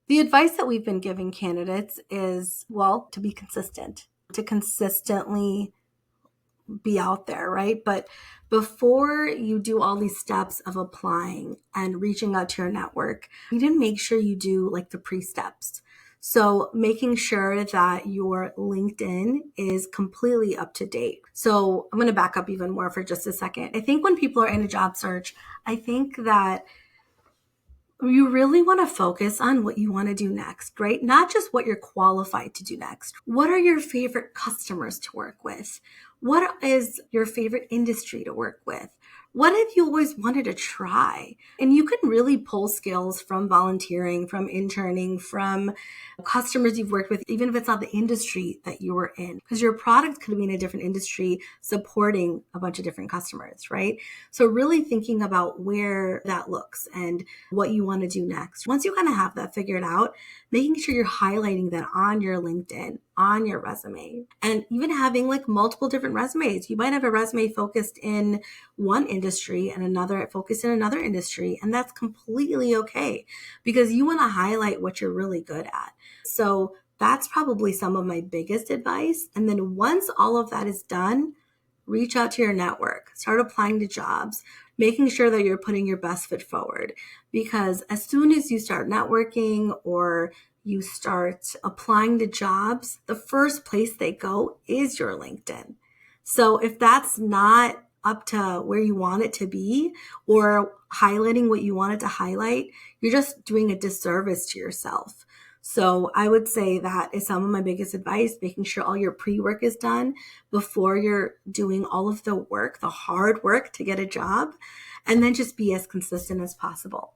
The advice that we've been giving candidates is, well, to be consistent, to consistently be out there, right? But before you do all these steps of applying and reaching out to your network, you need to make sure you do like the pre-steps. So making sure that your LinkedIn is completely up to date. So I'm going to back up even more for just a second. I think when people are in a job search, I think that you really want to focus on what you want to do next, right? Not just what you're qualified to do next. What are your favorite customers to work with? What is your favorite industry to work with? What have you always wanted to try? And you can really pull skills from volunteering, from interning, from customers you've worked with, even if it's not the industry that you were in, because your product could be in a different industry supporting a bunch of different customers, right? So really thinking about where that looks and what you want to do next. Once you kind of have that figured out, making sure you're highlighting that on your LinkedIn, on your resume, and even having like multiple different resumes. You might have a resume focused in one industry and another focused in another industry, and that's completely okay because you want to highlight what you're really good at. So that's probably some of my biggest advice. And then once all of that is done, reach out to your network, start applying to jobs, making sure that you're putting your best foot forward. Because as soon as you start networking or you start applying to jobs, the first place they go is your LinkedIn. So if that's not up to where you want it to be or highlighting what you want it to highlight, you're just doing a disservice to yourself. So I would say that is some of my biggest advice, making sure all your pre-work is done before you're doing all of the work, the hard work to get a job, and then just be as consistent as possible.